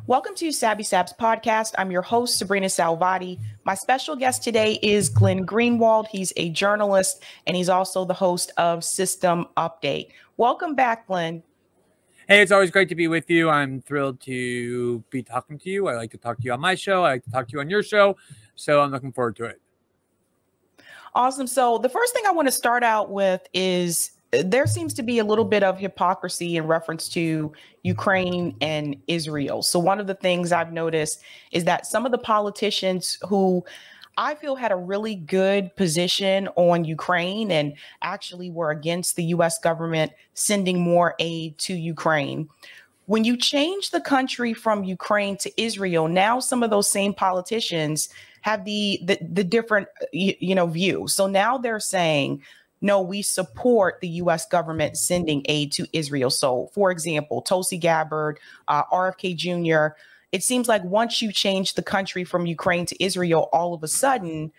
Welcome to Savvy Sabs podcast. I'm your host, Sabrina Salvati. My special guest today is Glenn Greenwald. He's a journalist and he's also the host of System Update. Welcome back, Glenn. Hey, it's always great to be with you. I'm thrilled to be talking to you. I like to talk to you on my show. I like to talk to you on your show. So I'm looking forward to it. Awesome. So the first thing I want to start out with is there seems to be a little bit of hypocrisy in reference to Ukraine and Israel. So one of the things I've noticed is that some of the politicians who I feel had a really good position on Ukraine and actually were against the US government sending more aid to Ukraine. When you change the country from Ukraine to Israel, now some of those same politicians have the different view. So now they're saying, no, we support the U.S. government sending aid to Israel. So, for example, Tulsi Gabbard, RFK Jr., it seems like once you change the country from Ukraine to Israel, all of a sudden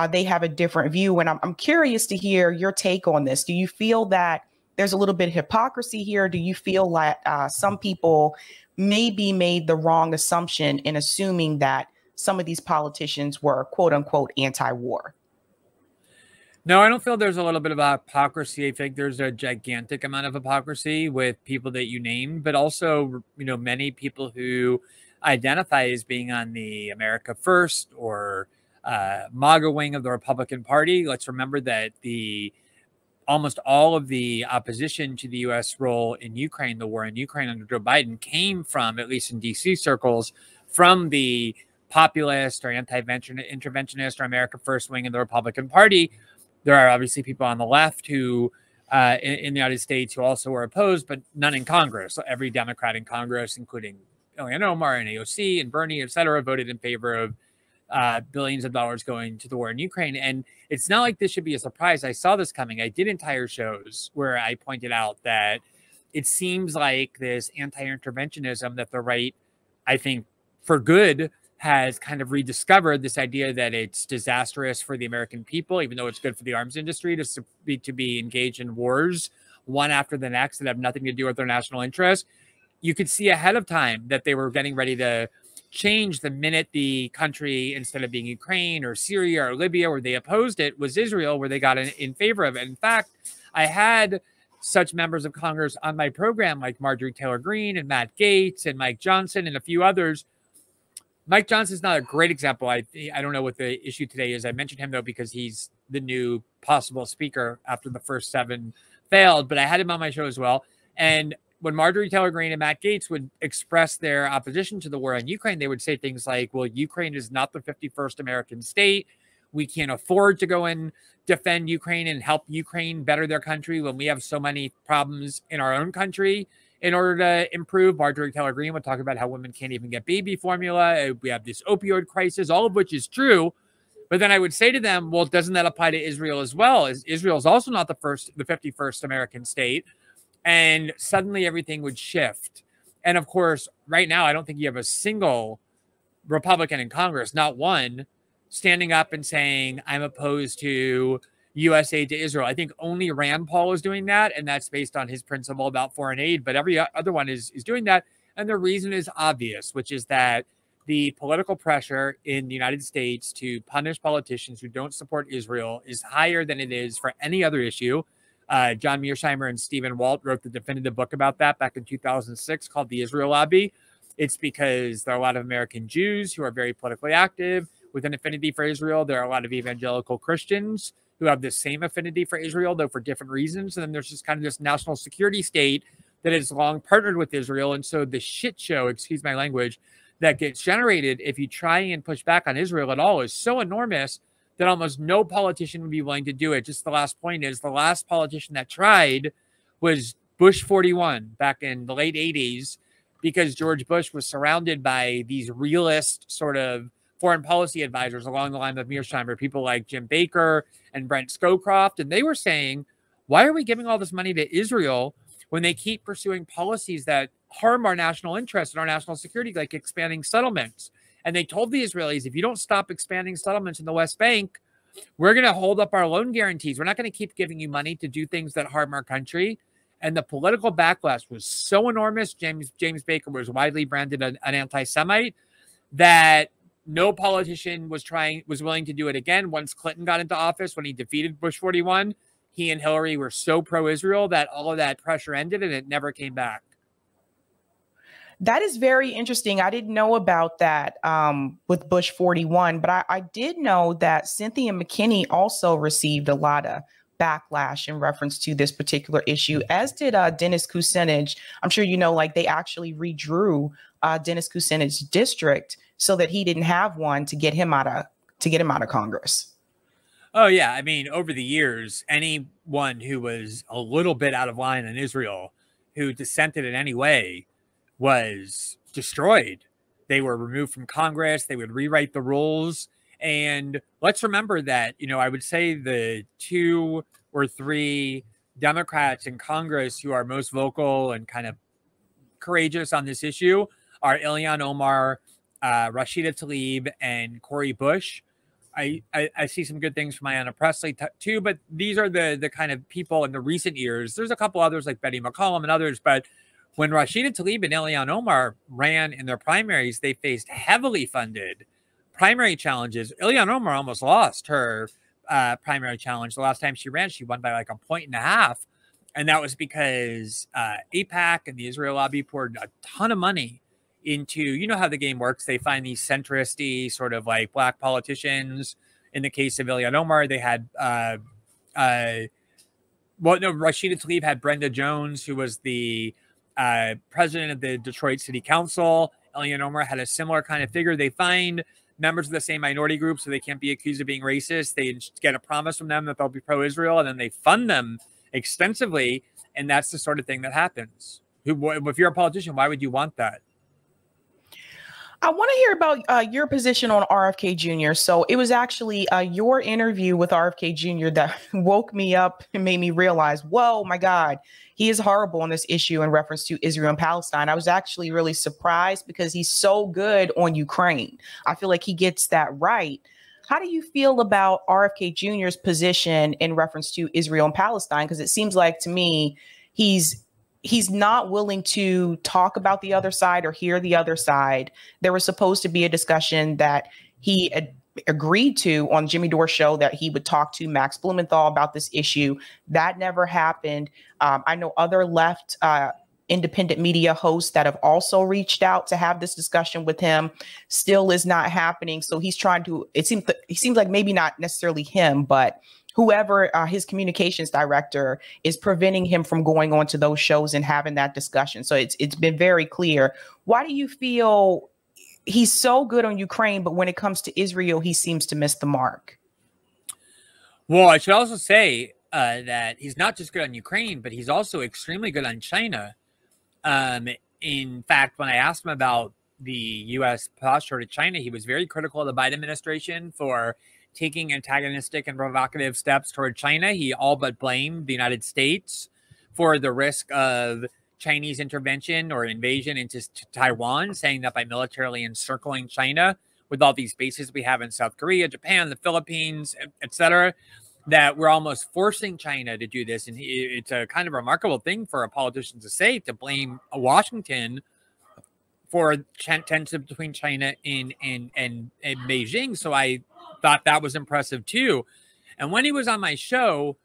they have a different view. And I'm curious to hear your take on this. Do you feel that there's a little bit of hypocrisy here? Do you feel like some people maybe made the wrong assumption in assuming that some of these politicians were, quote unquote, anti-war? No, I don't feel there's a little bit of hypocrisy. I think there's a gigantic amount of hypocrisy with people that you named, but also, many people who identify as being on the America First or MAGA wing of the Republican Party. Let's remember that almost all of the opposition to the U.S. role in Ukraine, the war in Ukraine under Joe Biden, came from, at least in D.C. circles, from the populist or anti-interventionist or America First wing of the Republican Party. There are obviously people on the left who, in the United States, who also were opposed, but none in Congress. So every Democrat in Congress, including Ilhan Omar and AOC and Bernie, et cetera, voted in favor of billions of dollars going to the war in Ukraine. And it's not like this should be a surprise. I saw this coming. I did entire shows where I pointed out that it seems like this anti-interventionism that the right, I think, for good, has kind of rediscovered this idea that it's disastrous for the American people, even though it's good for the arms industry to be engaged in wars one after the next that have nothing to do with their national interest. You could see ahead of time that they were getting ready to change the minute the country, instead of being Ukraine or Syria or Libya, where they opposed it, was Israel, where they got in favor of it. In fact, I had such members of Congress on my program like Marjorie Taylor Greene and Matt Gaetz and Mike Johnson and a few others. Mike Johnson's not a great example. I don't know what the issue today is. I mentioned him, though, because he's the new possible speaker after the first 7 failed. But I had him on my show as well. And when Marjorie Taylor Greene and Matt Gaetz would express their opposition to the war in Ukraine, they would say things like, well, Ukraine is not the 51st American state. We can't afford to go and defend Ukraine and help Ukraine better their country when we have so many problems in our own country. In order to improve, Marjorie Taylor Greene would talk about how women can't even get baby formula. We have this opioid crisis, all of which is true. But then I would say to them, well, doesn't that apply to Israel as well? Israel is also not the 51st American state. And suddenly everything would shift. And of course, right now, I don't think you have a single Republican in Congress, not one, standing up and saying, I'm opposed to U.S. aid to Israel. I think only Rand Paul is doing that, and that's based on his principle about foreign aid, but every other one is doing that. And the reason is obvious, which is that the political pressure in the United States to punish politicians who don't support Israel is higher than it is for any other issue. John Mearsheimer and Stephen Walt wrote the definitive book about that back in 2006 called The Israel Lobby. It's because there are a lot of American Jews who are very politically active with an affinity for Israel. There are a lot of evangelical Christians who have the same affinity for Israel, though for different reasons. And then there's just kind of this national security state that has long partnered with Israel. And so the shit show, excuse my language, that gets generated if you try and push back on Israel at all is so enormous that almost no politician would be willing to do it. Just the last point is the last politician that tried was Bush 41 back in the late 80s, because George Bush was surrounded by these realist sort of foreign policy advisors along the line of Mearsheimer, people like Jim Baker and Brent Scowcroft. And they were saying, why are we giving all this money to Israel when they keep pursuing policies that harm our national interests and our national security, like expanding settlements? And they told the Israelis, if you don't stop expanding settlements in the West Bank, we're going to hold up our loan guarantees. We're not going to keep giving you money to do things that harm our country. And the political backlash was so enormous. James Baker was widely branded an anti-Semite that no politician was willing to do it again. Once Clinton got into office, when he defeated Bush 41, he and Hillary were so pro-Israel that all of that pressure ended and it never came back. That is very interesting. I didn't know about that with Bush 41, but I did know that Cynthia McKinney also received a lot of backlash in reference to this particular issue, as did Dennis Kucinich. I'm sure you know, like they actually redrew Dennis Kucinich's district so that he didn't have one to get him out of Congress. Oh yeah, I mean, over the years, anyone who was a little bit out of line in Israel, who dissented in any way, was destroyed. They were removed from Congress. They would rewrite the rules. And let's remember that, you know, I would say the 2 or 3 Democrats in Congress who are most vocal and kind of courageous on this issue are Ilhan Omar, Rashida Tlaib, and Cori Bush. I see some good things from Ayanna Pressley too, but these are the kind of people in the recent years. There's a couple others like Betty McCollum and others, but when Rashida Tlaib and Ilhan Omar ran in their primaries, they faced heavily funded primary challenges. Ilhan Omar almost lost her primary challenge. The last time she ran, she won by like 1.5 points. And that was because AIPAC and the Israel lobby poured a ton of money into, you know how the game works. They find these centrist-y sort of like black politicians. In the case of Ilhan Omar, they had, Rashida Tlaib had Brenda Jones, who was the president of the Detroit City Council. Ilhan Omar had a similar kind of figure. They find members of the same minority group so they can't be accused of being racist. They get a promise from them that they'll be pro-Israel, and then they fund them extensively, and that's the sort of thing that happens. If you're a politician, why would you want that? I want to hear about your position on RFK Jr. So it was actually your interview with RFK Jr. that woke me up and made me realize, whoa, my God, he is horrible on this issue in reference to Israel and Palestine. I was actually really surprised because he's so good on Ukraine. I feel like he gets that right. How do you feel about RFK Jr.'s position in reference to Israel and Palestine? Because it seems like to me, he's not willing to talk about the other side or hear the other side. There was supposed to be a discussion that he agreed to on Jimmy Dore show that he would talk to Max Blumenthal about this issue. That never happened. I know other left independent media hosts that have also reached out to have this discussion with him. Still is not happening. So he's trying to, it seems like maybe not necessarily him, but whoever his communications director is preventing him from going on to those shows and having that discussion. So it's been very clear. Why do you feel he's so good on Ukraine, but when it comes to Israel, he seems to miss the mark? Well, I should also say that he's not just good on Ukraine, but he's also extremely good on China. In fact, when I asked him about the U.S. posture to China, he was very critical of the Biden administration for taking antagonistic and provocative steps toward China. He all but blamed the United States for the risk of Chinese intervention or invasion into Taiwan, saying that by militarily encircling China with all these bases we have in South Korea, Japan, the Philippines, etc., that we're almost forcing China to do this. And it's a kind of remarkable thing for a politician to say, to blame Washington for tension between China and Beijing. So I thought that was impressive too. And when he was on my show,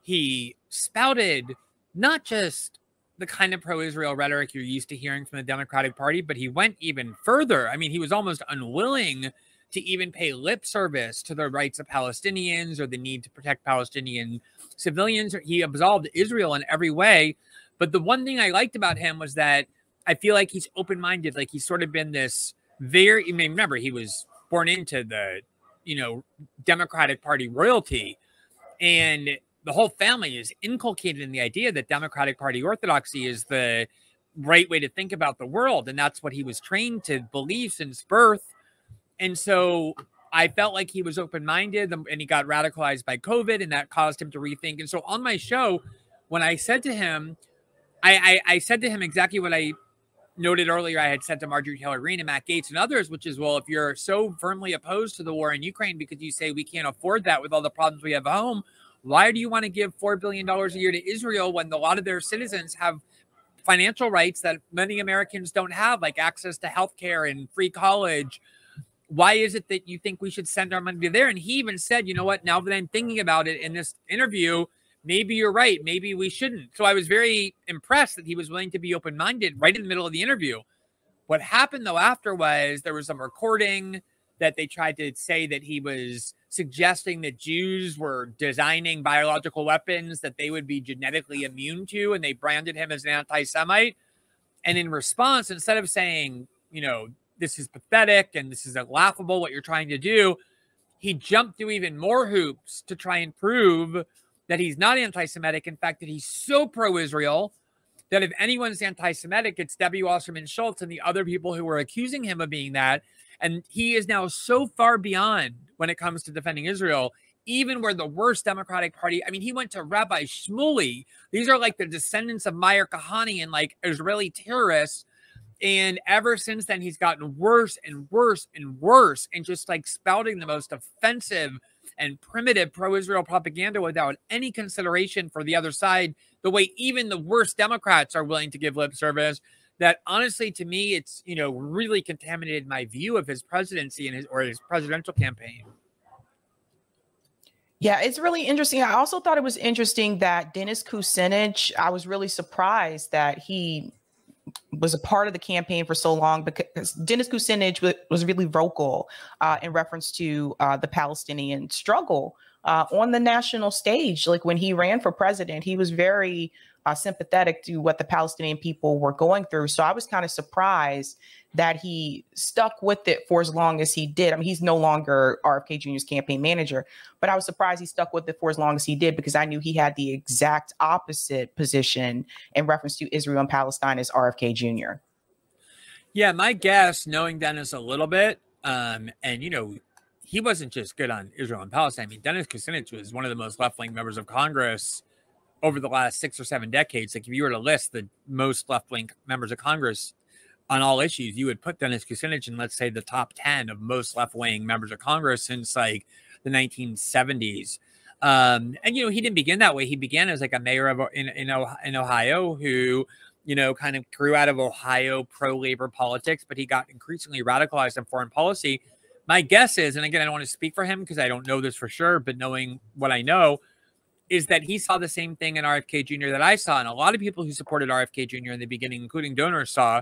he spouted not just the kind of pro-Israel rhetoric you're used to hearing from the Democratic Party, but he went even further. I mean, he was almost unwilling to even pay lip service to the rights of Palestinians or the need to protect Palestinian civilians. He absolved Israel in every way. But the one thing I liked about him was that I feel like he's open-minded. Like he's sort of been this very, I mean, remember, he was born into the, Democratic Party royalty. And the whole family is inculcated in the idea that Democratic Party orthodoxy is the right way to think about the world. And that's what he was trained to believe since birth. And so I felt like he was open-minded, and he got radicalized by COVID, and that caused him to rethink. And so on my show, when I said to him, I said to him exactly what I noted earlier I had said to Marjorie Taylor Greene and Matt Gaetz and others, which is, well, if you're so firmly opposed to the war in Ukraine because you say we can't afford that with all the problems we have at home, Why do you want to give $4 billion a year to Israel when a lot of their citizens have financial rights that many Americans don't have, like access to healthcare and free college? Why is it that you think we should send our money to there? And he even said, you know what, now that I'm thinking about it in this interview, maybe you're right. Maybe we shouldn't. So I was very impressed that he was willing to be open-minded right in the middle of the interview. What happened, though, after was there was some recording that they tried to say that he was suggesting that Jews were designing biological weapons that they would be genetically immune to, and they branded him as an anti-Semite. And in response, instead of saying, you know, this is pathetic and this is laughable what you're trying to do, he jumped through even more hoops to try and prove that he's not anti-Semitic. In fact, that he's so pro-Israel that if anyone's anti-Semitic, it's Debbie Wasserman Schultz and the other people who were accusing him of being that. And he is now so far beyond when it comes to defending Israel, even where the worst Democratic Party, I mean, he went to Rabbi Shmuley. These are like the descendants of Meir Kahane and like Israeli terrorists. And ever since then, he's gotten worse and worse and worse, and just like spouting the most offensive and primitive pro-Israel propaganda without any consideration for the other side, the way even the worst Democrats are willing to give lip service. That honestly, to me, it's, you know, really contaminated my view of his presidency and his presidential campaign. Yeah, it's really interesting. I also thought it was interesting that Dennis Kucinich, I was really surprised that he was a part of the campaign for so long, because Dennis Kucinich was really vocal in reference to the Palestinian struggle on the national stage. Like when he ran for president, he was very sympathetic to what the Palestinian people were going through. So I was kind of surprised that he stuck with it for as long as he did. I mean, he's no longer RFK Jr.'s campaign manager, but I was surprised he stuck with it for as long as he did, because I knew he had the exact opposite position in reference to Israel and Palestine as RFK Jr. Yeah, my guess, knowing Dennis a little bit, and, you know, he wasn't just good on Israel and Palestine. I mean, Dennis Kucinich was one of the most left-wing members of Congress over the last 6 or 7 decades. Like if you were to list the most left-wing members of Congress on all issues, you would put Dennis Kucinich in, let's say, the top 10 of most left-wing members of Congress since like the 1970s. And, you know, he didn't begin that way. He began as like a mayor of in Ohio who, you know, kind of grew out of Ohio pro-labor politics, but he got increasingly radicalized in foreign policy. My guess is, and again, I don't want to speak for him because I don't know this for sure, but knowing what I know, is that he saw the same thing in RFK Jr. that I saw. And a lot of people who supported RFK Jr. in the beginning, including donors, saw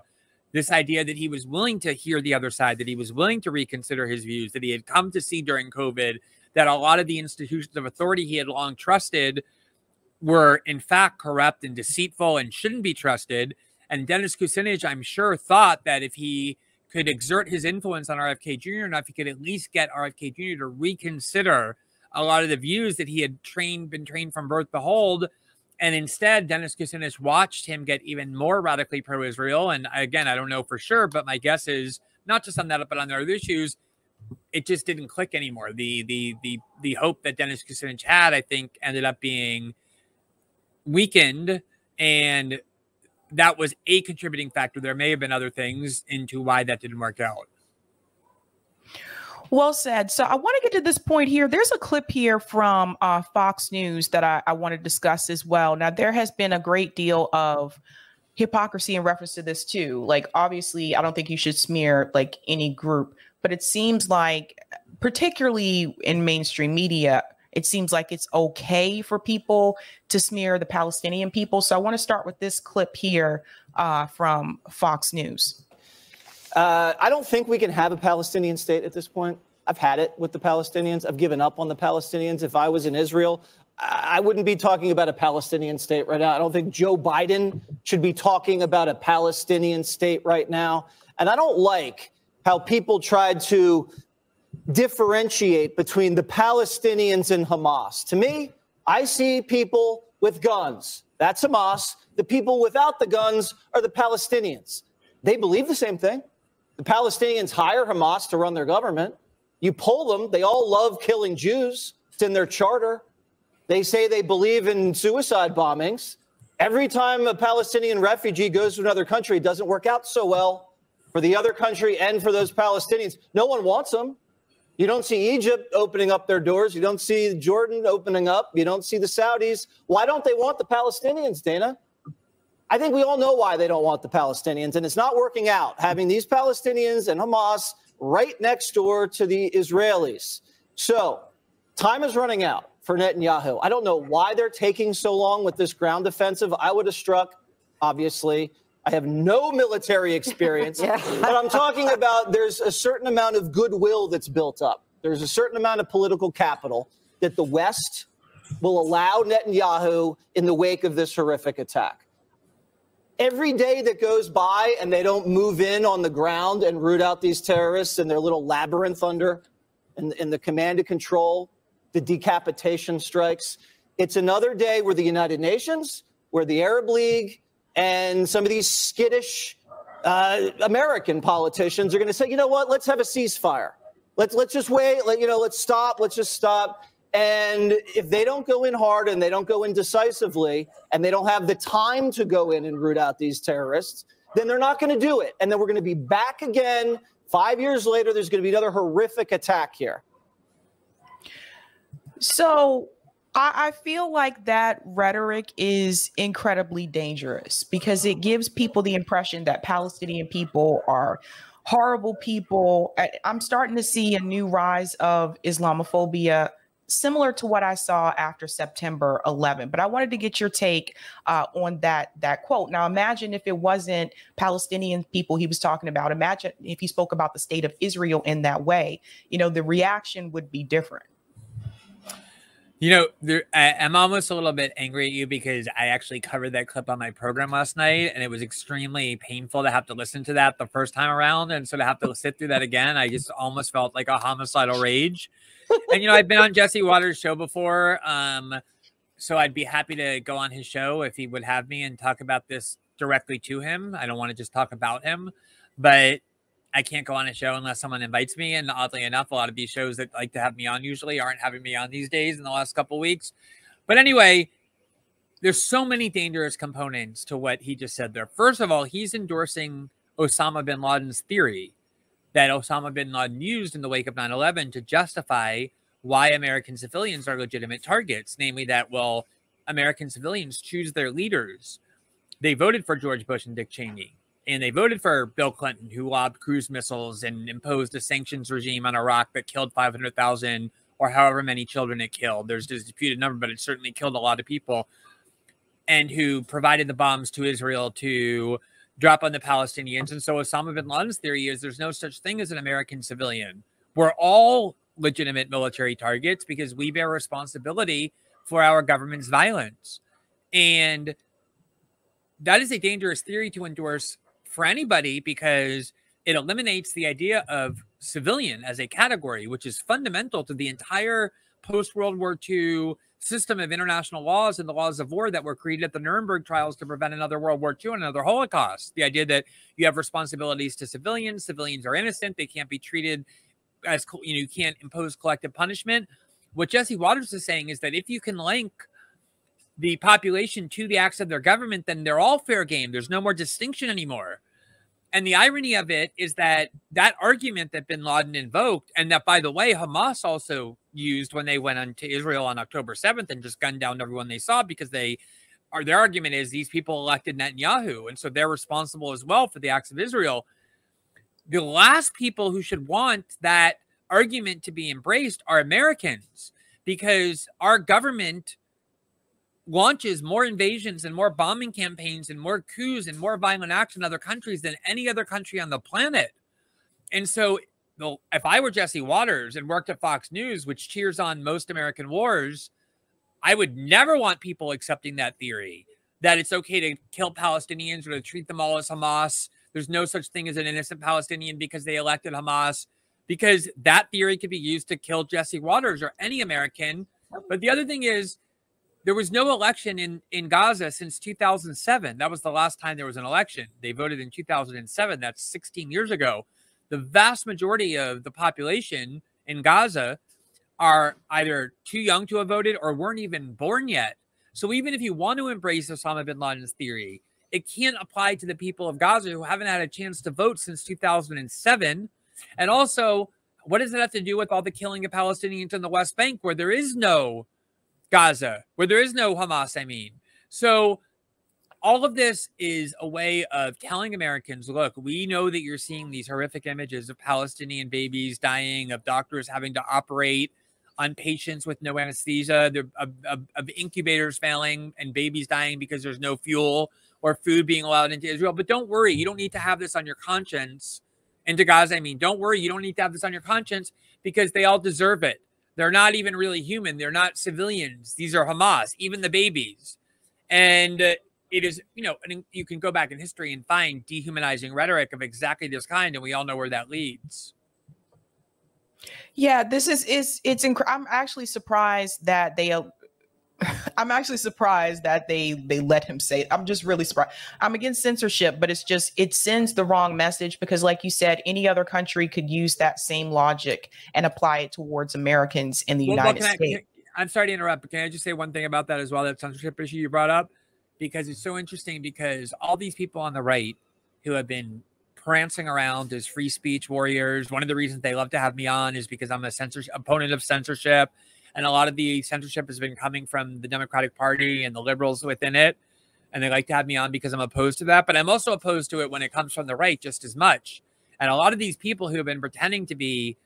this idea that he was willing to hear the other side, that he was willing to reconsider his views, that he had come to see during COVID that a lot of the institutions of authority he had long trusted were in fact corrupt and deceitful and shouldn't be trusted. And Dennis Kucinich, I'm sure, thought that if he could exert his influence on RFK Jr. enough, he could at least get RFK Jr. to reconsider a lot of the views that he had been trained from birth to hold. And instead, Dennis Kucinich watched him get even more radically pro-Israel. And again, I don't know for sure, but my guess is not just on that, but on the other issues, it just didn't click anymore. The hope that Dennis Kucinich had, I think, ended up being weakened. And that was a contributing factor. There may have been other things into why that didn't work out. Well said. So I want to get to this point here. There's a clip here from Fox News that I want to discuss as well. Now, there has been a great deal of hypocrisy in reference to this too. Like, obviously, I don't think you should smear like any group, but it seems like, particularly in mainstream media, it seems like it's okay for people to smear the Palestinian people. So I want to start with this clip here from Fox News. I don't think we can have a Palestinian state at this point. I've had it with the Palestinians. I've given up on the Palestinians. If I was in Israel, I wouldn't be talking about a Palestinian state right now. I don't think Joe Biden should be talking about a Palestinian state right now. And I don't like how people tried to differentiate between the Palestinians and Hamas. To me, I see people with guns. That's Hamas. The people without the guns are the Palestinians. They believe the same thing. The Palestinians hire Hamas to run their government. You poll them, they all love killing Jews. It's in their charter. They say they believe in suicide bombings. Every time a Palestinian refugee goes to another country, it doesn't work out so well for the other country and for those Palestinians. No one wants them. You don't see Egypt opening up their doors. You don't see Jordan opening up. You don't see the Saudis. Why don't they want the Palestinians, Dana? I think we all know why they don't want the Palestinians, and it's not working out, having these Palestinians and Hamas right next door to the Israelis. So time is running out for Netanyahu. I don't know why they're taking so long with this ground offensive. I would have struck, obviously. I have no military experience, but I'm talking about there's a certain amount of goodwill that's built up. There's a certain amount of political capital that the West will allow Netanyahu in the wake of this horrific attack. Every day that goes by and they don't move in on the ground and root out these terrorists in their little labyrinth under in the command and control, the decapitation strikes, it's another day where the United Nations, where the Arab League, and some of these skittish American politicians are going to say, you know what, let's have a ceasefire. Let's just wait. Let's stop. Let's just stop. And if they don't go in hard and they don't go in decisively and they don't have the time to go in and root out these terrorists, then they're not going to do it. And then we're going to be back again 5 years later. There's going to be another horrific attack here. So I feel like that rhetoric is incredibly dangerous because it gives people the impression that Palestinian people are horrible people. I'm starting to see a new rise of Islamophobia, similar to what I saw after September 11. But I wanted to get your take on that quote. Now, imagine if it wasn't Palestinian people he was talking about. Imagine if he spoke about the state of Israel in that way. The reaction would be different. I'm almost a little bit angry at you because I actually covered that clip on my program last night, and it was extremely painful to have to listen to that the first time around. And so to have to sit through that again, I just almost felt like a homicidal rage. And, I've been on Jesse Waters' show before, so I'd be happy to go on his show if he would have me and talk about this directly to him. I don't want to just talk about him, but I can't go on a show unless someone invites me. And oddly enough, a lot of these shows that like to have me on usually aren't having me on these days in the last couple of weeks. But anyway, there's so many dangerous components to what he just said there. First of all, he's endorsing Osama bin Laden's theory that Osama bin Laden used in the wake of 9/11 to justify why American civilians are legitimate targets, namely that, well, American civilians choose their leaders. They voted for George Bush and Dick Cheney. And they voted for Bill Clinton, who lobbed cruise missiles and imposed a sanctions regime on Iraq that killed 500,000 or however many children it killed. There's a disputed number, but it certainly killed a lot of people. And who provided the bombs to Israel to drop on the Palestinians. And so Osama bin Laden's theory is there's no such thing as an American civilian. We're all legitimate military targets because we bear responsibility for our government's violence. And that is a dangerous theory to endorse for anybody because it eliminates the idea of civilian as a category, which is fundamental to the entire post-World War II system of international laws and the laws of war that were created at the Nuremberg trials to prevent another World War II and another Holocaust. The idea that you have responsibilities to civilians. Civilians are innocent. They can't be treated as, you can't impose collective punishment. What Jesse Waters is saying is that if you can link the population to the acts of their government, then they're all fair game. There's no more distinction anymore. And the irony of it is that that argument that bin Laden invoked, and that, by the way, Hamas also used when they went into Israel on October 7th and just gunned down everyone they saw because their argument is these people elected Netanyahu. And so they're responsible as well for the acts of Israel. The last people who should want that argument to be embraced are Americans, because our government launches more invasions and more bombing campaigns and more coups and more violent acts in other countries than any other country on the planet. And so if I were Jesse Waters and worked at Fox News, which cheers on most American wars, I would never want people accepting that theory, that it's okay to kill Palestinians or to treat them all as Hamas. There's no such thing as an innocent Palestinian because they elected Hamas, because that theory could be used to kill Jesse Waters or any American. But the other thing is, there was no election in Gaza since 2007. That was the last time there was an election. They voted in 2007. That's 16 years ago. The vast majority of the population in Gaza are either too young to have voted or weren't even born yet. So even if you want to embrace Osama bin Laden's theory, it can't apply to the people of Gaza who haven't had a chance to vote since 2007. And also, What does it have to do with all the killing of Palestinians in the West Bank, where there is no Gaza, where there is no Hamas, I mean? So all of this is a way of telling Americans, look, we know that you're seeing these horrific images of Palestinian babies dying, of doctors having to operate on patients with no anesthesia, of incubators failing and babies dying because there's no fuel or food being allowed into Israel. But don't worry, you don't need to have this on your conscience. Into Gaza, I mean, don't worry, you don't need to have this on your conscience because they all deserve it. They're not even really human. They're not civilians. These are Hamas, even the babies. And it is, you know, and you can go back in history and find dehumanizing rhetoric of exactly this kind, and we all know where that leads. Yeah, this it's I'm actually surprised that they I'm actually surprised that they let him say it. I'm just really surprised. I'm against censorship, but it's just, it sends the wrong message because, like you said, any other country could use that same logic and apply it towards Americans in the United States. I'm sorry to interrupt, but can I just say one thing about that as well, that censorship issue you brought up? Because it's so interesting, because all these people on the right who have been prancing around as free speech warriors, one of the reasons they love to have me on is because I'm a opponent of censorship. And a lot of the censorship has been coming from the Democratic Party and the liberals within it. And they like to have me on because I'm opposed to that. But I'm also opposed to it when it comes from the right just as much. And a lot of these people who have been pretending to be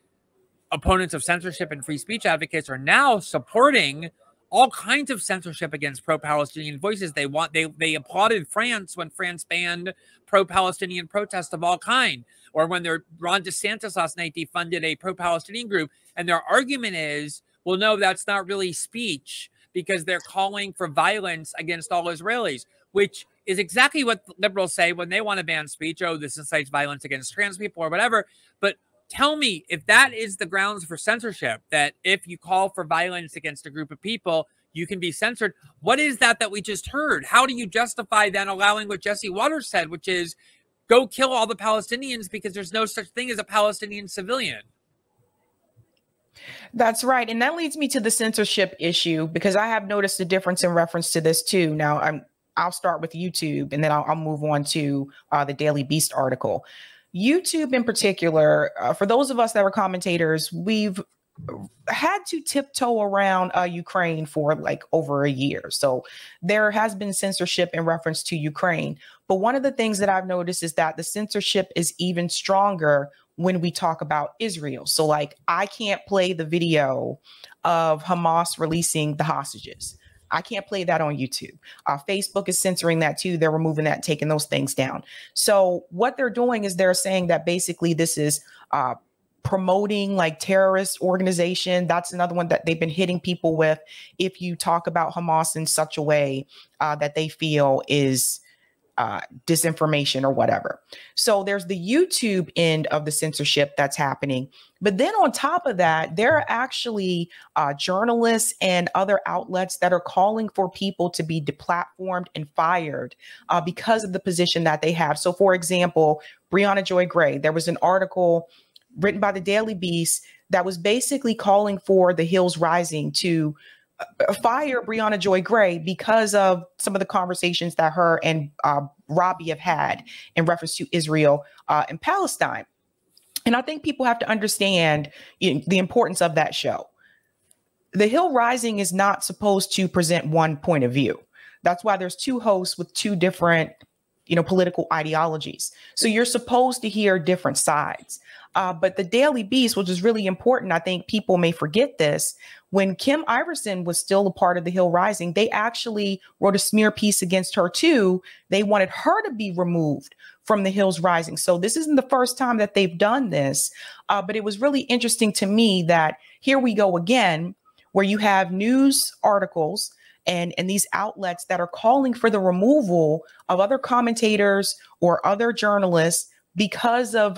opponents of censorship and free speech advocates are now supporting all kinds of censorship against pro-Palestinian voices. They applauded France when France banned pro-Palestinian protests of all kind. Or when Ron DeSantis last night defunded a pro-Palestinian group. And their argument is, well, no, that's not really speech because they're calling for violence against all Israelis, which is exactly what liberals say when they want to ban speech. Oh, this incites violence against trans people or whatever. But tell me, if that is the grounds for censorship, that if you call for violence against a group of people, you can be censored. What is that we just heard? How do you justify then allowing what Jesse Waters said, which is go kill all the Palestinians because there's no such thing as a Palestinian civilian? That's right. And that leads me to the censorship issue, because I have noticed a difference in reference to this too. Now, I'll start with YouTube and then I'll move on to the Daily Beast article. YouTube in particular, for those of us that were commentators, we've had to tiptoe around Ukraine for like over a year. So there has been censorship in reference to Ukraine. But one of the things that I've noticed is that the censorship is even stronger when we talk about Israel. So like, I can't play the video of Hamas releasing the hostages. I can't play that on YouTube. Facebook is censoring that too. They're removing that, taking those things down. So what they're doing is they're saying that basically this is promoting like terrorist organization. That's another one that they've been hitting people with. If you talk about Hamas in such a way that they feel is disinformation or whatever. So there's the YouTube end of the censorship that's happening. But then on top of that, there are actually journalists and other outlets that are calling for people to be deplatformed and fired because of the position that they have. So for example, Briahna Joy Gray, there was an article written by the Daily Beast that was basically calling for the Hills Rising to fire Briahna Joy Gray because of some of the conversations that her and Robbie have had in reference to Israel and Palestine. And I think people have to understand the importance of that show. The Hill Rising is not supposed to present one point of view. That's why there's two hosts with two different, political ideologies. So you're supposed to hear different sides. But the Daily Beast, which is really important, I think people may forget this. When Kim Iverson was still a part of the Hill Rising, they actually wrote a smear piece against her too. They wanted her to be removed from the Hills Rising. So this isn't the first time that they've done this. But it was really interesting to me that here we go again, where you have news articles and these outlets that are calling for the removal of other commentators or other journalists because of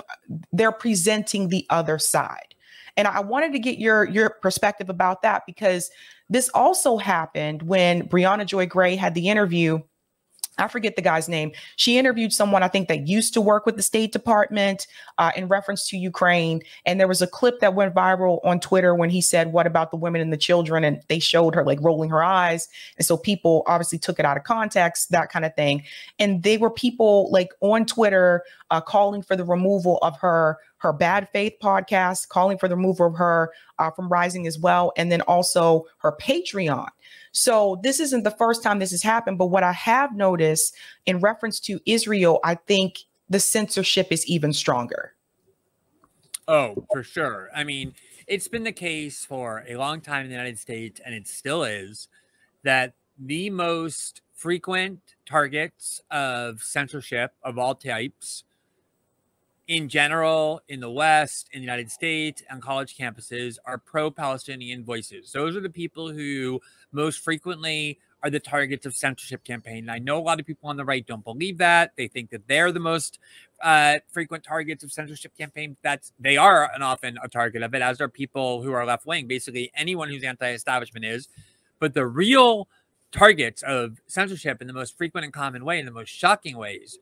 they're presenting the other side. And I wanted to get your perspective about that, because this also happened when Briahna Joy Gray had the interview. I forget the guy's name. She interviewed someone, I think, that used to work with the State Department in reference to Ukraine. And there was a clip that went viral on Twitter when he said, "What about the women and the children?" And they showed her like rolling her eyes. And so people obviously took it out of context, that kind of thing. And they were people like on Twitter calling for the removal of her her Bad Faith podcast, calling for the removal of her from Rising as well, and then also her Patreon. So this isn't the first time this has happened, but what I have noticed in reference to Israel, I think the censorship is even stronger. Oh, for sure. I mean, it's been the case for a long time in the United States, and it still is, that the most frequent targets of censorship of all types in general, in the West, in the United States, on college campuses, are pro-Palestinian voices. Those are the people who most frequently are the targets of censorship campaign. And I know a lot of people on the right don't believe that. They think that they're the most frequent targets of censorship campaign. They are often a target of it, as are people who are left-wing. Basically, anyone who's anti-establishment is. But the real targets of censorship in the most frequent and common way, in the most shocking ways,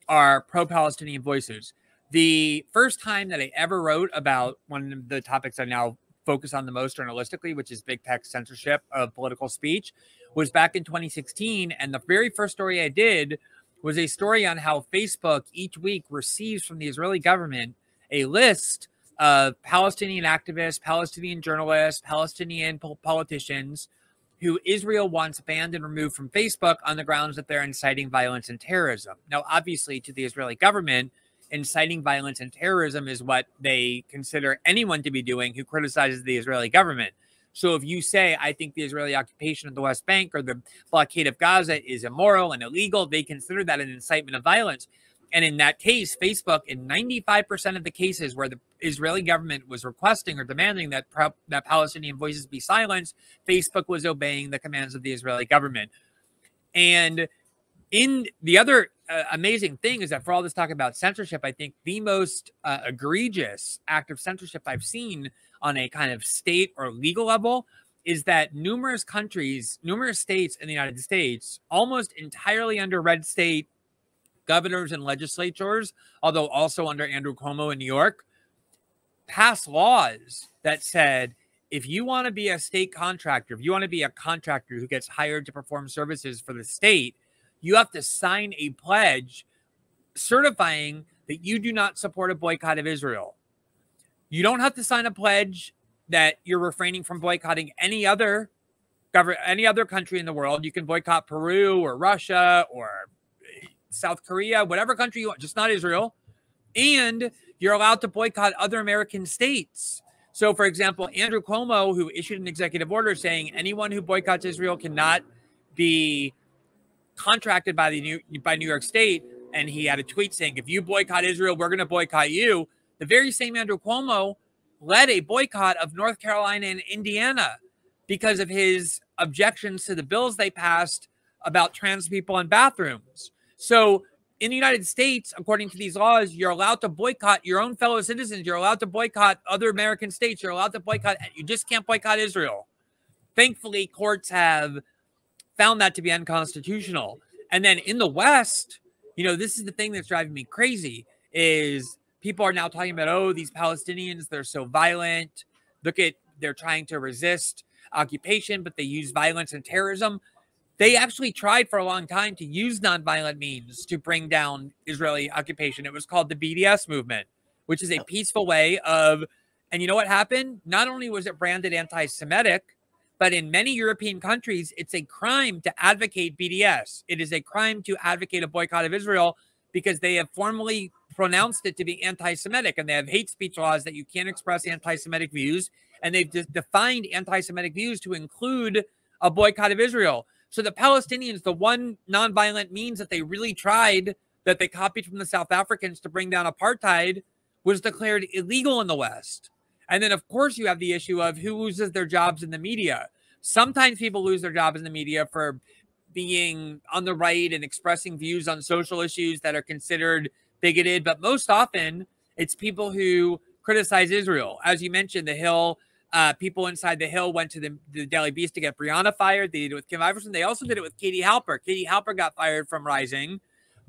are pro-Palestinian voices. The first time that I ever wrote about one of the topics I now focus on the most journalistically, which is big tech censorship of political speech, was back in 2016. And the very first story I did was a story on how Facebook each week receives from the Israeli government a list of Palestinian activists, Palestinian journalists, Palestinian politicians who Israel wants banned and removed from Facebook on the grounds that they're inciting violence and terrorism. Now, obviously, to the Israeli government, inciting violence and terrorism is what they consider anyone to be doing who criticizes the Israeli government. So if you say, I think the Israeli occupation of the West Bank or the blockade of Gaza is immoral and illegal, they consider that an incitement of violence. And in that case, Facebook, in 95% of the cases where the Israeli government was requesting or demanding that Palestinian voices be silenced, Facebook was obeying the commands of the Israeli government. And in the other amazing thing is that for all this talk about censorship, I think the most egregious act of censorship I've seen on a kind of state or legal level is that numerous countries, numerous states in the United States, almost entirely under red state governors and legislatures, although also under Andrew Cuomo in New York, passed laws that said, if you want to be a state contractor, if you want to be a contractor who gets hired to perform services for the state, you have to sign a pledge certifying that you do not support a boycott of Israel. You don't have to sign a pledge that you're refraining from boycotting any other country in the world. You can boycott Peru or Russia or South Korea, whatever country you want, just not Israel. And you're allowed to boycott other American states. So, for example, Andrew Cuomo, who issued an executive order saying anyone who boycotts Israel cannot be contracted by New York State, and he had a tweet saying, if you boycott Israel, we're going to boycott you. The very same Andrew Cuomo led a boycott of North Carolina and Indiana because of his objections to the bills they passed about trans people in bathrooms. So in the United States, according to these laws, you're allowed to boycott your own fellow citizens. You're allowed to boycott other American states. You're allowed to boycott. You just can't boycott Israel. Thankfully, courts have found that to be unconstitutional. And then in the West, this is the thing that's driving me crazy, is people are now talking about, oh, these Palestinians, they're so violent. They're trying to resist occupation, but they use violence and terrorism. They actually tried for a long time to use nonviolent means to bring down Israeli occupation. It was called the BDS movement, which is a peaceful way of, and you know what happened? Not only was it branded anti-Semitic, but in many European countries, it's a crime to advocate BDS. It is a crime to advocate a boycott of Israel because they have formally pronounced it to be anti-Semitic, and they have hate speech laws that you can't express anti-Semitic views, and they've defined anti-Semitic views to include a boycott of Israel. So the Palestinians, the one nonviolent means that they really tried, that they copied from the South Africans to bring down apartheid, was declared illegal in the West. And then, of course, you have the issue of who loses their jobs in the media. Sometimes people lose their jobs in the media for being on the right and expressing views on social issues that are considered bigoted. But most often, it's people who criticize Israel. As you mentioned, The Hill, people inside The Hill went to the Daily Beast to get Breonna fired. They did it with Kim Iverson. They also did it with Katie Halper. Katie Halper got fired from Rising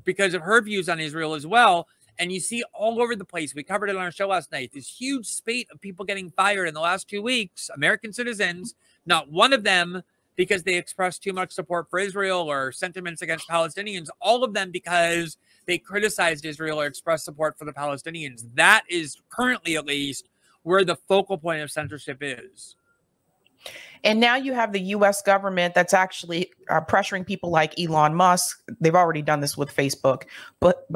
because of her views on Israel as well. And you see all over the place, we covered it on our show last night, this huge spate of people getting fired in the last 2 weeks, American citizens, not one of them because they expressed too much support for Israel or sentiments against Palestinians, all of them because they criticized Israel or expressed support for the Palestinians. That is currently, at least, where the focal point of censorship is. And now you have the U.S. government that's actually pressuring people like Elon Musk. They've already done this with Facebook, but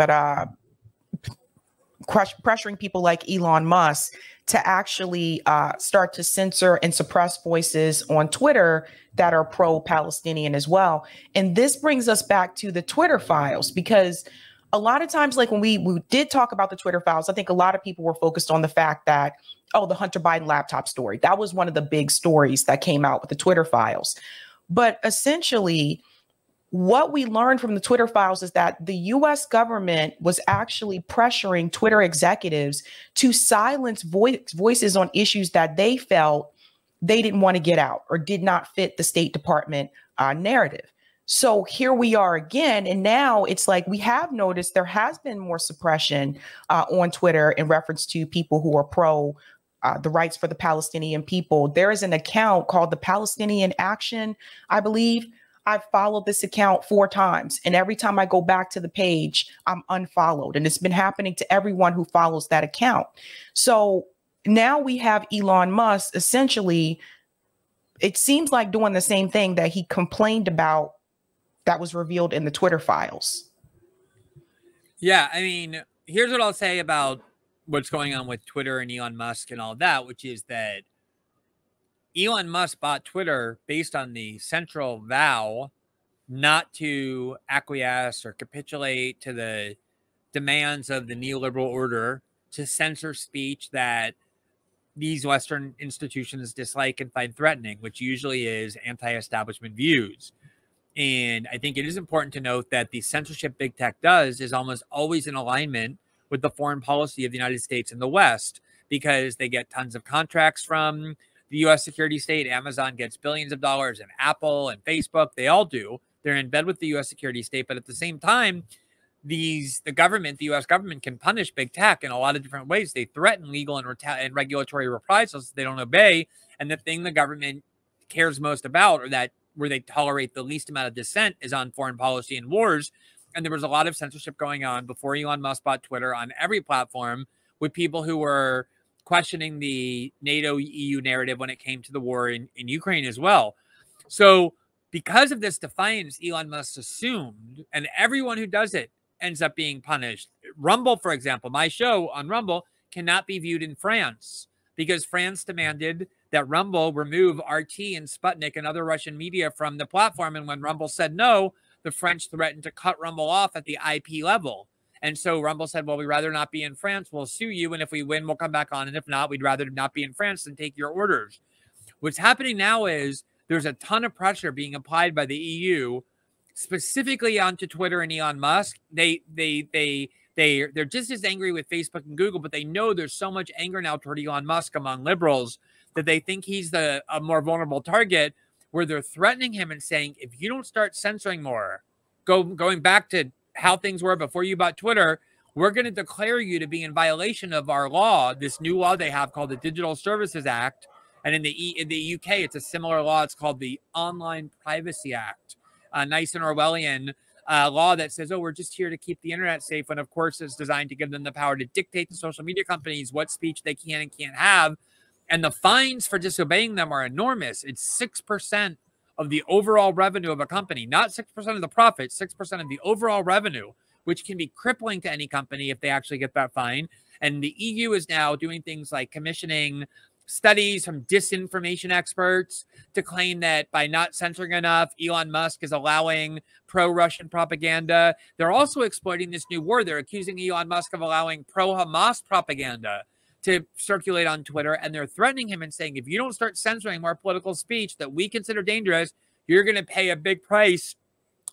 pressuring people like Elon Musk to actually start to censor and suppress voices on Twitter that are pro-Palestinian as well. And this brings us back to the Twitter files, because a lot of times, like when we did talk about the Twitter files, I think a lot of people were focused on the fact that, oh, the Hunter Biden laptop story. That was one of the big stories that came out with the Twitter files. But essentially, what we learned from the Twitter files is that the U.S. government was actually pressuring Twitter executives to silence voices on issues that they felt they didn't want to get out or did not fit the State Department narrative. So here we are again. And now it's like we have noticed there has been more suppression on Twitter in reference to people who are pro the rights for the Palestinian people. There is an account called the Palestinian Action, I believe. I've followed this account 4 times, and every time I go back to the page, I'm unfollowed. And it's been happening to everyone who follows that account. So now we have Elon Musk essentially, it seems like doing the same thing that he complained about that was revealed in the Twitter files. Yeah, I mean, here's what I'll say about what's going on with Twitter and Elon Musk and all that, which is that Elon Musk bought Twitter based on the central vow not to acquiesce or capitulate to the demands of the neoliberal order, to censor speech that these Western institutions dislike and find threatening, which usually is anti-establishment views. And I think it is important to note that the censorship big tech does is almost always in alignment with the foreign policy of the United States and the West, because they get tons of contracts from the U.S. security state. Amazon gets billions of dollars, and Apple and Facebook, they all do. They're in bed with the U.S. security state. But at the same time, the U.S. government can punish big tech in a lot of different ways. They threaten legal and regulatory reprisals if they don't obey. And the thing the government cares most about, or that where they tolerate the least amount of dissent, is on foreign policy and wars. And there was a lot of censorship going on before Elon Musk bought Twitter on every platform, with people who were questioning the NATO EU narrative when it came to the war in Ukraine as well. So because of this defiance Elon Musk assumed, and everyone who does it ends up being punished. Rumble, for example, my show on Rumble cannot be viewed in France because France demanded that Rumble remove RT and Sputnik and other Russian media from the platform. And when Rumble said no, the French threatened to cut Rumble off at the IP level. And so Rumble said, well, we'd rather not be in France. We'll sue you. And if we win, we'll come back on. And if not, we'd rather not be in France than take your orders. What's happening now is there's a ton of pressure being applied by the EU, specifically onto Twitter and Elon Musk. They're just as angry with Facebook and Google, but they know there's so much anger now toward Elon Musk among liberals that they think he's a more vulnerable target, where they're threatening him and saying, if you don't start censoring more, going back to how things were before you bought Twitter, we're going to declare you to be in violation of our law, this new law they have called the Digital Services Act. And in the UK, it's a similar law. It's called the Online Privacy Act, a nice and Orwellian law that says, oh, we're just here to keep the internet safe, when of course it's designed to give them the power to dictate to social media companies what speech they can and can't have. And the fines for disobeying them are enormous. It's 6% of the overall revenue of a company, not 6% of the profit, 6% of the overall revenue, which can be crippling to any company if they actually get that fine. And the EU is now doing things like commissioning studies from disinformation experts to claim that by not censoring enough, Elon Musk is allowing pro-Russian propaganda. They're also exploiting this new war. They're accusing Elon Musk of allowing pro-Hamas propaganda to circulate on Twitter, and they're threatening him and saying, if you don't start censoring more political speech that we consider dangerous, you're going to pay a big price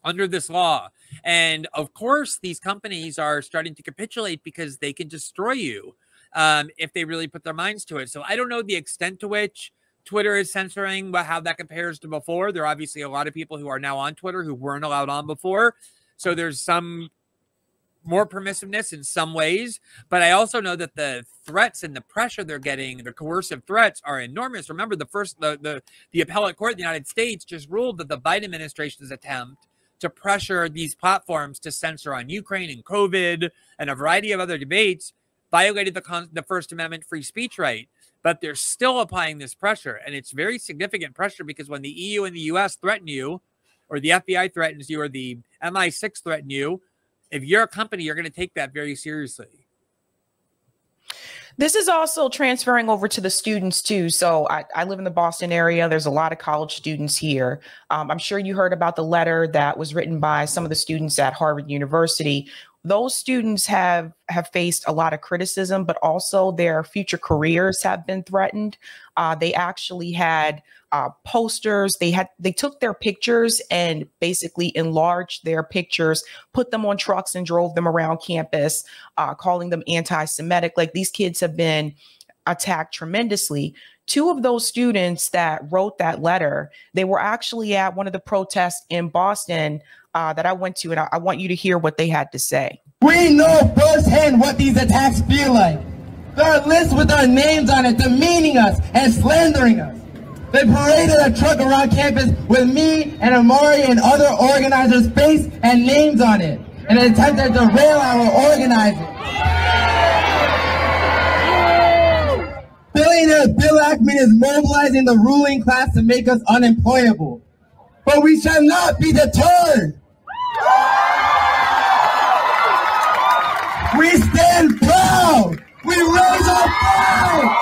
under this law. And of course, these companies are starting to capitulate because they can destroy you if they really put their minds to it. So I don't know the extent to which Twitter is censoring, how that compares to before. There are obviously a lot of people who are now on Twitter who weren't allowed on before. So there's some more permissiveness in some ways, but I also know that the threats and the pressure they're getting, the coercive threats, are enormous. Remember, the appellate court of the United States just ruled that the Biden administration's attempt to pressure these platforms to censor on Ukraine and COVID and a variety of other debates violated the First Amendment free speech right. But they're still applying this pressure. And it's very significant pressure because when the EU and the US threaten you, or the FBI threatens you, or the MI6 threaten you, if you're a company, you're going to take that very seriously. This is also transferring over to the students too. So I live in the Boston area. There's a lot of college students here. I'm sure you heard about the letter that was written by some of the students at Harvard University. Those students have faced a lot of criticism, but also their future careers have been threatened. They actually had posters. They took their pictures and basically enlarged their pictures, put them on trucks and drove them around campus, calling them anti-Semitic. Like, these kids have been attacked tremendously. Two of those students that wrote that letter, they were actually at one of the protests in Boston that I went to, and I want you to hear what they had to say. We know firsthand what these attacks feel like. There are lists with our names on it demeaning us and slandering us. They paraded a truck around campus with me and Amari and other organizers' face and names on it, and attempted to derail our organizing. Billionaire Bill Ackman is mobilizing the ruling class to make us unemployable. But we shall not be deterred. We stand proud. We raise our flag.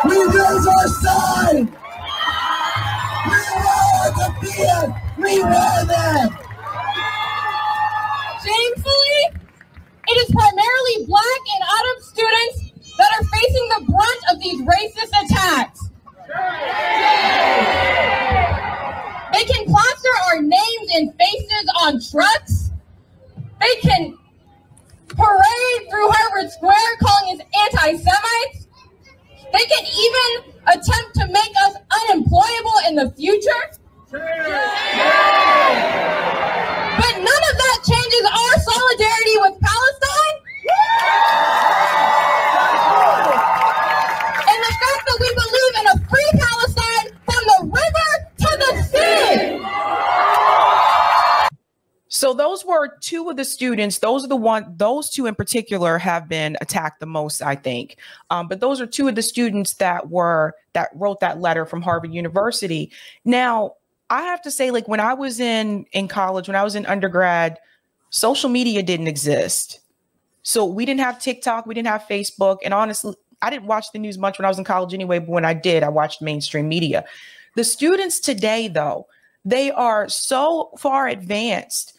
We raise our sign. We wear the fear. We wear them. Shamefully, it is primarily Black and Arab students that are facing the brunt of these racist attacks. They can plaster our names and faces on trucks. They can parade through Harvard Square calling us anti-Semites. They can even attempt to make us unemployable in the future. But none of that changes our solidarity with Palestine. And the fact that we believe in a free Palestine from the river to the sea. So those were two of the students. Those two in particular have been attacked the most, I think. But those are two of the students that wrote that letter from Harvard University. Now, I have to say, like, when I was in college, when I was in undergrad, social media didn't exist. So we didn't have TikTok, we didn't have Facebook. And honestly, I didn't watch the news much when I was in college anyway, but when I did, I watched mainstream media. The students today, though, they are so far advanced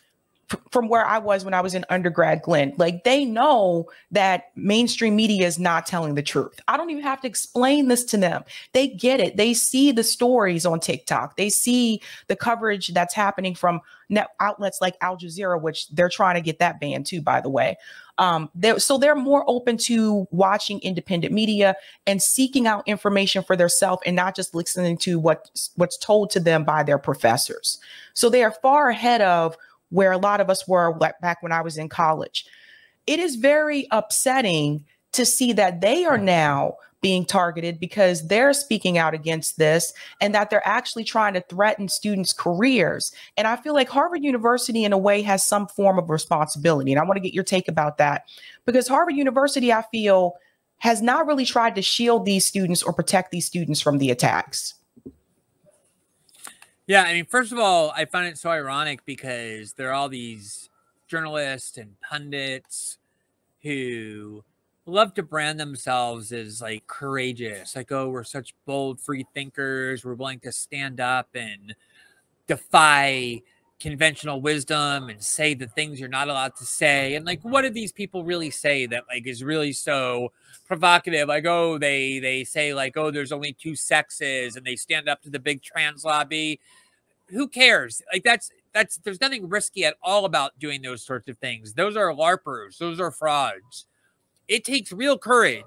from where I was when I was in undergrad, Glenn. Like, they know that mainstream media is not telling the truth. I don't even have to explain this to them. They get it. They see the stories on TikTok. They see the coverage that's happening from outlets like Al Jazeera, which they're trying to get that banned too, by the way. So they're more open to watching independent media and seeking out information for themselves and not just listening to what's told to them by their professors. So they are far ahead of where a lot of us were back when I was in college. It is very upsetting to see that they are now being targeted because they're speaking out against this and that they're actually trying to threaten students' careers. And I feel like Harvard University, in a way, has some form of responsibility. And I want to get your take about that, because Harvard University, I feel, has not really tried to shield these students or protect these students from the attacks. Yeah, I mean, first of all, I find it so ironic because there are all these journalists and pundits who love to brand themselves as like courageous, like, oh, we're such bold free thinkers, we're willing to stand up and defy conventional wisdom and say the things you're not allowed to say. And like, what do these people really say that like is really so provocative? Like, oh, they say like, oh, there's only two sexes, and they stand up to the big trans lobby. Who cares? Like, there's nothing risky at all about doing those sorts of things. Those are LARPers. Those are frauds. It takes real courage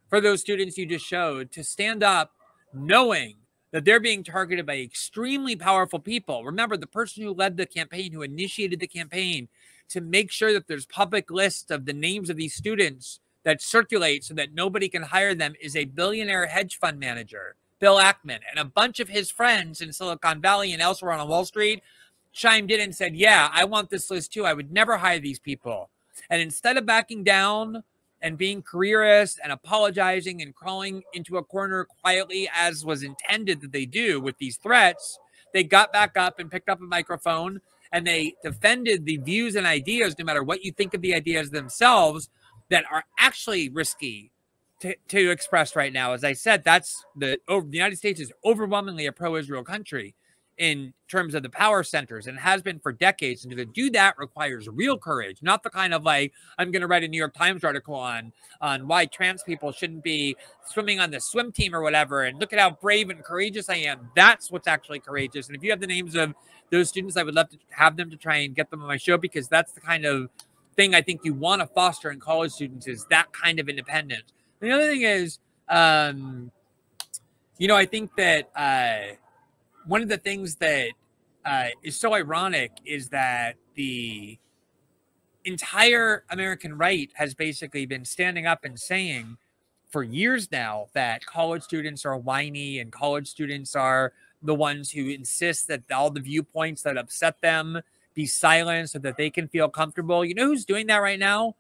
for those students you just showed to stand up knowing that they're being targeted by extremely powerful people. Remember, the person who led the campaign, who initiated the campaign to make sure that there's public lists of the names of these students that circulate so that nobody can hire them, is a billionaire hedge fund manager. Bill Ackman and a bunch of his friends in Silicon Valley and elsewhere on Wall Street chimed in and said, yeah, I want this list too. I would never hire these people. And instead of backing down and being careerists and apologizing and crawling into a corner quietly, as was intended that they do with these threats, they got back up and picked up a microphone and they defended the views and ideas, no matter what you think of the ideas themselves, that are actually risky to express right now. As I said, that's the United States is overwhelmingly a pro-Israel country in terms of the power centers, and has been for decades. And to do that requires real courage, not the kind of like, I'm going to write a New York Times article on why trans people shouldn't be swimming on the swim team or whatever, and look at how brave and courageous I am. That's what's actually courageous. And if you have the names of those students, I would love to have them to try and get them on my show, because that's the kind of thing I think you want to foster in college students, is that kind of independence. And the other thing is, you know, I think that one of the things that is so ironic is that the entire American right has basically been standing up and saying for years now that college students are whiny and college students are the ones who insist that all the viewpoints that upset them be silenced so that they can feel comfortable. You know who's doing that right now?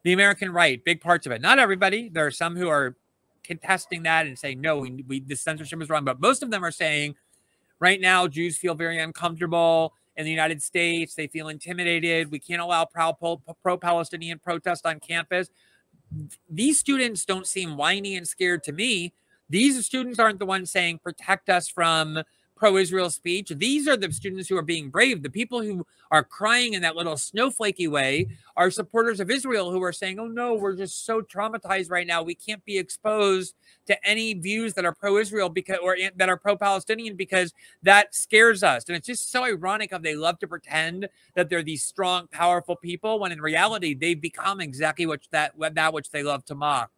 The American right, big parts of it. Not everybody. There are some who are contesting that and saying, no, the censorship is wrong. But most of them are saying, right now, Jews feel very uncomfortable in the United States. They feel intimidated. We can't allow pro-Palestinian protest on campus. These students don't seem whiny and scared to me. These students aren't the ones saying, protect us from pro-Israel speech. These are the students who are being brave. The people who are crying in that little snowflakey way are supporters of Israel who are saying, oh no, we're just so traumatized right now. We can't be exposed to any views that are pro-Israel because, or that are pro-Palestinian, because that scares us. And it's just so ironic how they love to pretend that they're these strong, powerful people, when in reality, they've become exactly that which they love to mock.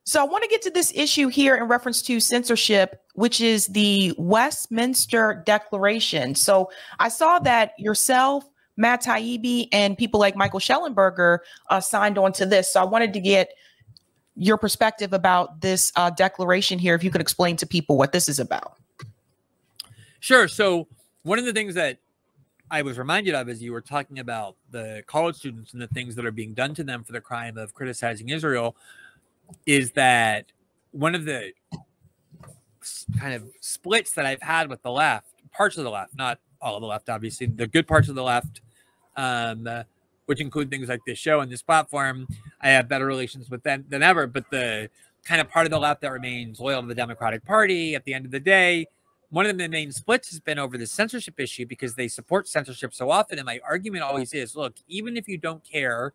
So I want to get to this issue here in reference to censorship, which is the Westminster Declaration. So I saw that yourself, Matt Taibbi, and people like Michael Shellenberger signed on to this. So I wanted to get your perspective about this declaration here, if you could explain to people what this is about. Sure. So one of the things that I was reminded of as you were talking about the college students and the things that are being done to them for the crime of criticizing Israel is that one of the kind of splits that I've had with the left, parts of the left, not all of the left, obviously, the good parts of the left, which include things like this show and this platform, I have better relations with them than ever. But the kind of part of the left that remains loyal to the Democratic Party, at the end of the day, one of the main splits has been over the censorship issue, because they support censorship so often. And my argument always is, look, even if you don't care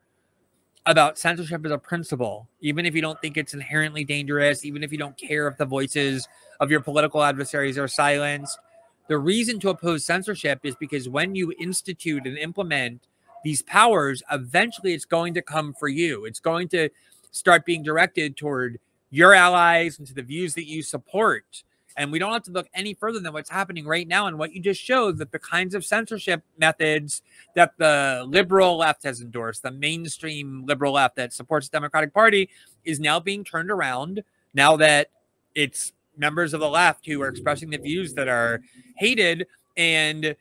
about censorship as a principle, even if you don't think it's inherently dangerous, even if you don't care if the voices of your political adversaries are silenced, the reason to oppose censorship is because when you institute and implement these powers, eventually it's going to come for you. It's going to start being directed toward your allies and to the views that you support. And we don't have to look any further than what's happening right now. And what you just showed, that the kinds of censorship methods that the liberal left has endorsed, the mainstream liberal left that supports the Democratic Party, is now being turned around now that it's members of the left who are expressing the views that are hated, and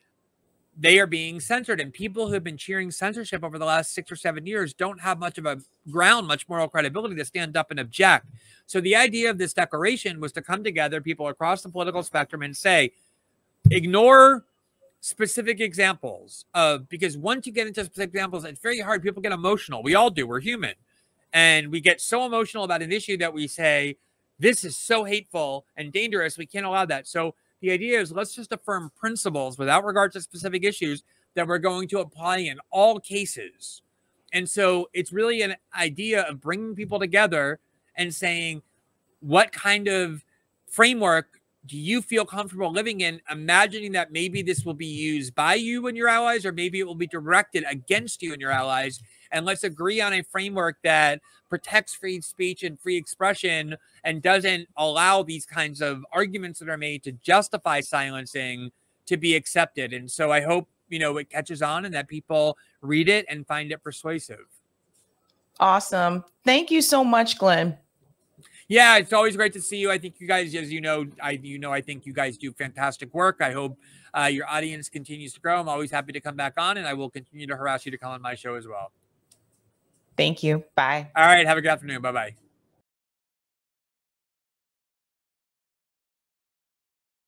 they are being censored. And people who have been cheering censorship over the last 6 or 7 years don't have much of a ground, much moral credibility to stand up and object. So the idea of this declaration was to come together, people across the political spectrum, and say, ignore specific examples of, because once you get into specific examples, it's very hard. People get emotional. We all do. We're human. And we get so emotional about an issue that we say, this is so hateful and dangerous, we can't allow that. So the idea is, let's just affirm principles without regard to specific issues that we're going to apply in all cases. And so it's really an idea of bringing people together and saying, what kind of framework do you feel comfortable living in, imagining that maybe this will be used by you and your allies, or maybe it will be directed against you and your allies. And let's agree on a framework that protects free speech and free expression and doesn't allow these kinds of arguments that are made to justify silencing to be accepted. And so I hope, you know, it catches on and that people read it and find it persuasive. Awesome. Thank you so much, Glenn. Yeah, it's always great to see you. I think you guys, as you know, I think you guys do fantastic work. I hope your audience continues to grow. I'm always happy to come back on, and I will continue to harass you to come on my show as well. Thank you. Bye. All right. Have a good afternoon. Bye-bye.